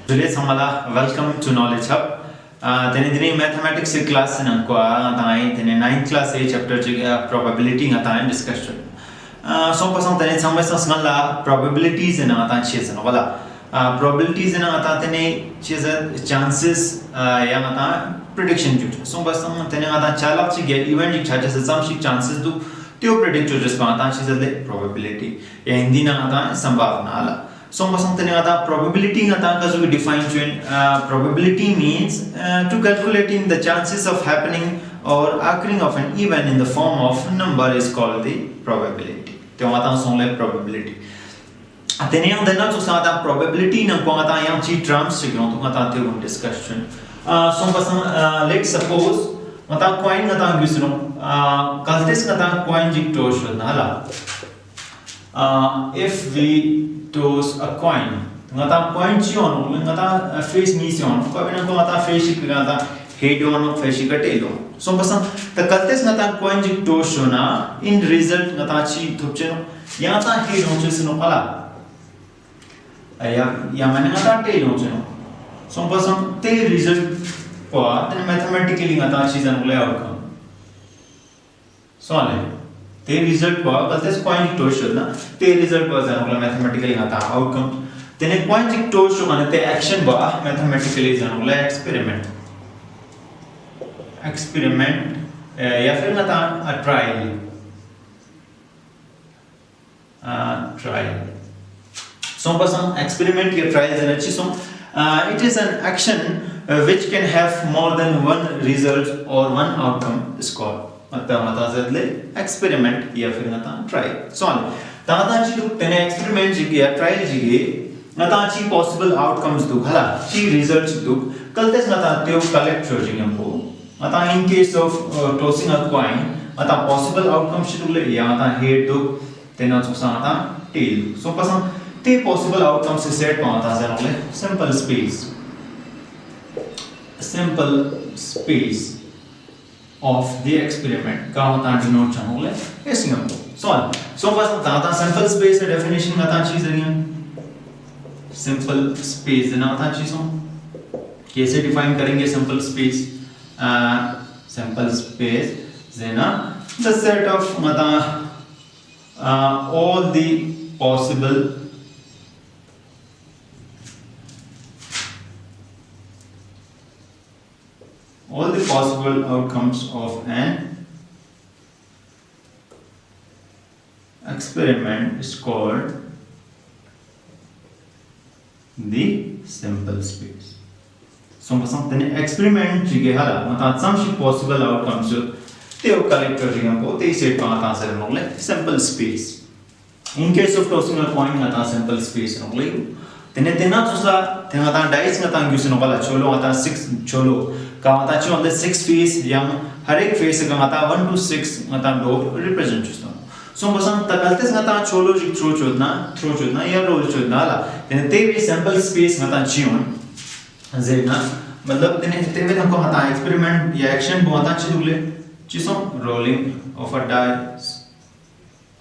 Today samala welcome to Knowledge Hub. Tene mathematics class nan ko atai tene 9th class chapter probability ngatai discussion. So pasang tene samai sangala probabilities na ata chese no wala. Probabilities na ata tene chese chances yang ata prediction ju. So pasang tene ata chalak chi get event chi chacha sam shi chances du त्यो predict jo jes pa ata chese le probability. Ya hindi na ata संभावना ala. So something ata probability ata ka jo define chuen probability means to calculating the chances of happening or occurring of an event in the form of number is called the probability. Tyo ata song le probability. Atene yang dana so ata probability na ko ata yang chi terms chi to ata tyo discussion. So let's suppose ata coin ata gisno kaltes ata coin jik to hala. If we toss a coin ngata coin chi on ngata face ni si on ko bena ko ngata face ki ngata head on face ka tail on so basan the kaltes ngata coin ji toss na in result ngata chi thupche no ya ta head on che no ala ya mane ngata tail on che no so basan te result pa then mathematically ngata chi jan le outcome so ale ते result pa kaltes coin toss na ते result pa jan mathematically ngata outcome tene coin toss mane te action ba mathematically jan experiment या फिर ngata a trial so pasang experiment या trial jan achi so it is an action which can have more than one result or one outcome is called experiment या फिर try so ताता ची तो तेने experiment जी या trial जी के नता ची possible outcomes दो हला ची results दो कल तेस नता त्यो collect हो जिंगे हमको नता in case of tossing a coin नता possible outcomes ची ले या नता head दो तेना चुसा नता tail so पसंद ते possible outcomes से set पाता है नले simple space of the experiment का होता है denote चनोले ऐसे हम so first ताता simple space का definition का ता चीज़ है simple space ना ता चीज़ों कैसे define करेंगे simple space ज़ेना the set of मता all the possible outcomes of an experiment is called the simple space. So something experiment jige hala mata some possible outcomes te collect kar ko te set pa answer nogle simple space. In case of tossing a coin mata simple space nogle tene tena tusa tena ta dice ngata use no bala cholo ata 6 cholo का मता ची on the 6 face yang हर एक face का मता 1 to 6 मता दो represent चुस्ता so बसं तकलतेस मता चोलो जी थ्रो चोदना या रोल चोदना ला तेने ते भी sample space मता चीवन जेना मतलब तेने भी हमको मता experiment या action बहुत अच्छी दुले चीज़ों rolling of a dice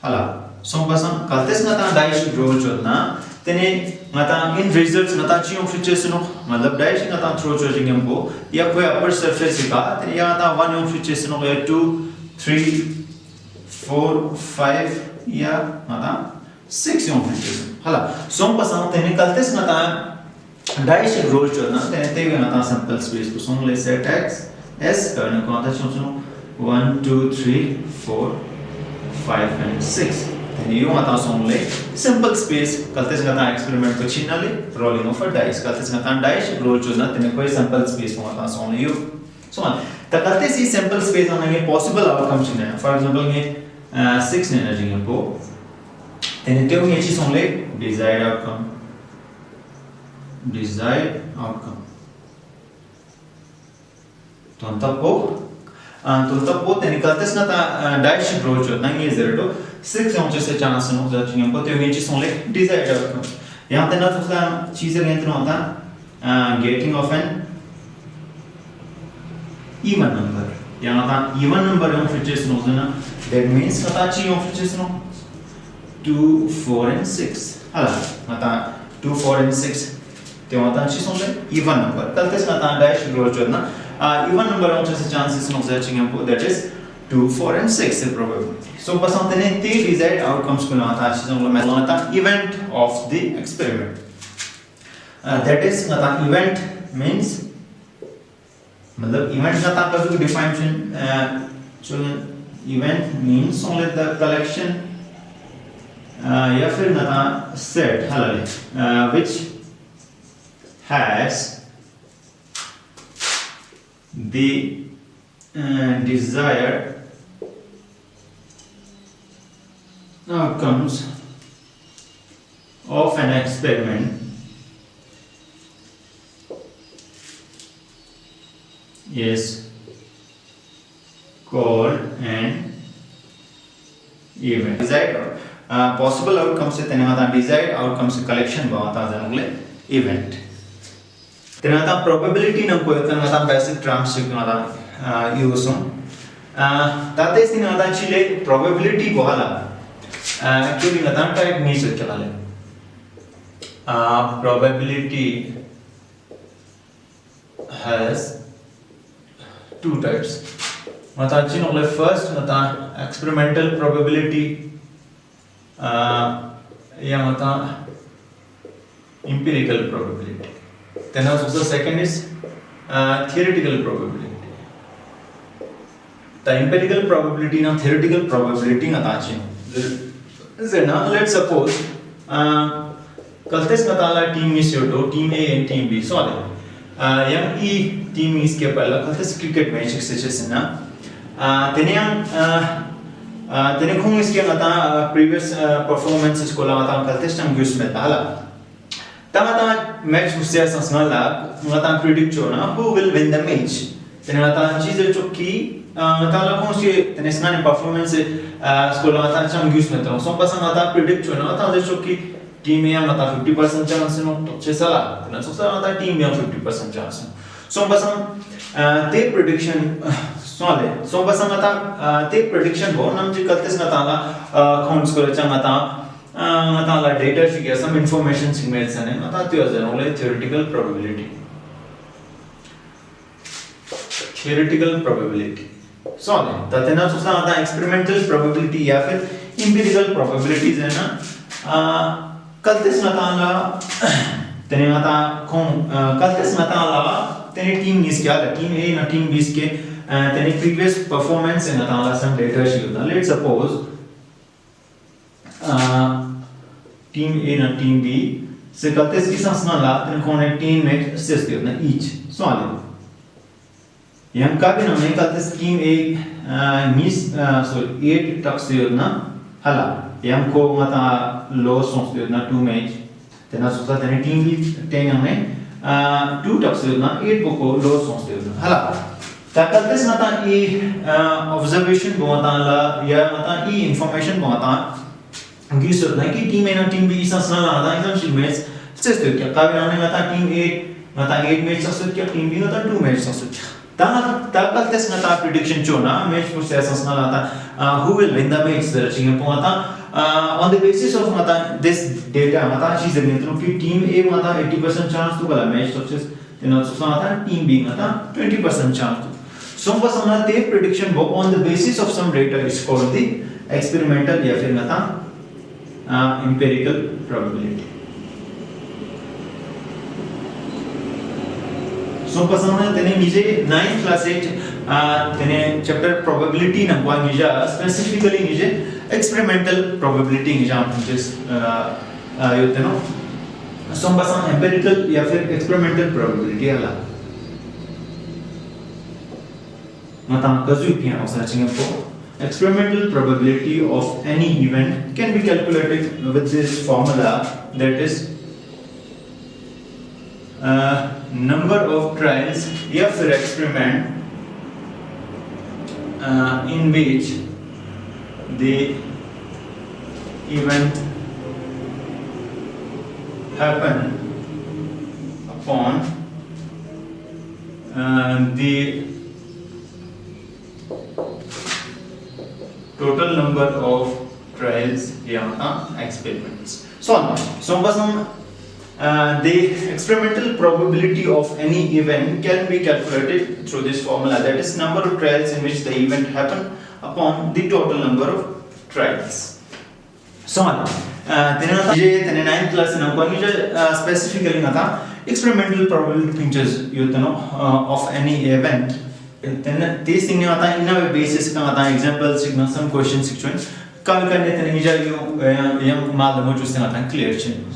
हाला so बसं कलतेस मता dice roll चोदना तेने मता in results मता चीज़ों फीचर्स नो मतलब डाइस मता थ्रो चोजिंग हमको या कोई upper surface का तेने या मता 1 नो फीचर्स नो या 2 3 4 5 या मता 6 नो फीचर्स हाला सोम पसंद तेने कलतेस मता डाइस रोल चोदना तेने तेवे मता sample space को सोम ले set x s करने को मता चों 1 2 3 4 5 and 6 you mata somle simple space kaltes gata experiment ko chinale rolling of a dice kaltes gata dice roll chuna tene koi simple space ko mata somle you so ta kaltes is simple space on ye possible outcome china for example ye 6 energy ko tene teo ye chi somle desired outcome तो po tene kaltes gata dice roll chuna ye 0 to 6 once se chance no za tinha po ter gente são le desired outcomes यहाँ पे ना तो उसका चीज़ें length ना होता getting of an even number यहाँ था even number of features no ना that means कता ची of features no 2 4 and 6 हाला कता 2 4 and 6 तेव्हा तांची समजा इवन नंबर कलतेस ना तां डैश ग्रोथ ना even number on the chances of searching up that is 2 4 and 6 the probability so pasang tene the desired outcomes ko na ta chizon lo mela ta event of the experiment that is na ta event means matlab event na ta kazu definition so event means only the collection या फिर ना ta set halale which has the desired outcomes of an experiment is called an event. Desired possible outcomes से तेने वाता desired outcomes collection बाता जानूँले event. तेने वाता probability न कोई तेने वाता basic terms से तेने वाता use हों ताते इस तेने वाता चिले probability बोला actually वाता type नहीं सोच चला ले probability has two types वाता चिनो ले first वाता experimental probability या वाता empirical probability then also the second is theoretical probability the empirical probability na theoretical probability na tachi zena let's suppose kaltes natala team is yoto team A and team B so yang e team is ke pala kaltes cricket match such na tenyang tene khung is ke nata previous performances ko la nata kaltes tang use meta hala tama match उससे संस्मरण लाग नता predict जो ना who will win the match तेरे नता चीज़ जो कि नता लोगों से तेरे स्नान performance से स्कूल नता चंग use में तो सो बस नता predict जो ना नता जो कि team में नता 50% chance नो तो चेसा ला तेरे सो नता team में 50% chance सो बस ते prediction सोले सो बस नता ते prediction वो नम जी करते नता ला कौन स्कूल चंग नता natala data shige some information signals ane nata tyo zanole theoretical probability so ne tatena susna nata experimental probability ya fir empirical probabilities hai na kaltes natala tene nata kon kaltes natala tene team nis kya team A na team B ke tene previous performance hai natala some data shige let's suppose team A na team B से करते इसकी संस्ना ला तेरे कौन एक team में assist दियो ना each सवाल है यहाँ का भी ना मैं करते इस team A miss sorry 8 Tux दियो ना हला यहाँ को मता low songs दियो ना 2 match तेना सोचा तेरे team B तेरे यहाँ में 2 टक्स दियो ना 8 को low songs दियो ना हला ताकत इस मता ये observation बहुत आला या मता ये information बहुत आला गिसर ना कि टीम ए ना टीम बी संस्ना लादा एकदम शी मैच सेस तो क्या काबे आने मता टीम ए मता 8 मैच ससुत क्या टीम बी मता 2 मैच ससुत ता ताकत तेस मता प्रेडिक्शन चो ना मैच को संस्ना लादा who will win the match the चिंग पोता on the basis of mata this data mata चीज में तो कि टीम ए मता 80% चांस तो वाला मैच सक्सेस तेना तो मता टीम बी मता 20% चांस so बस हमने ते प्रेडिक्शन वो on the basis of some data is called the experimental या फिर मता empirical probability so pasana tene nije 9th class 8 tene chapter probability na kwa nija specifically nije experimental probability nija just yoteno so pasana empirical ya fir experimental probability ala mata kazu piano searching for experimental probability of any event can be calculated with this formula that is number of trials या फिर experiment in which the event happen upon the total number of trials या experiments. So बस हम The experimental probability of any event can be calculated through this formula, that is number of trials in which the event happened upon the total number of trials. So tene 9th class na ko ni specifically na tha experimental probability features of any event. Then this thing na tha ina basis ka tha examples signa some question section kal karne tene ja yo yam mal mo chuste na tha clear change.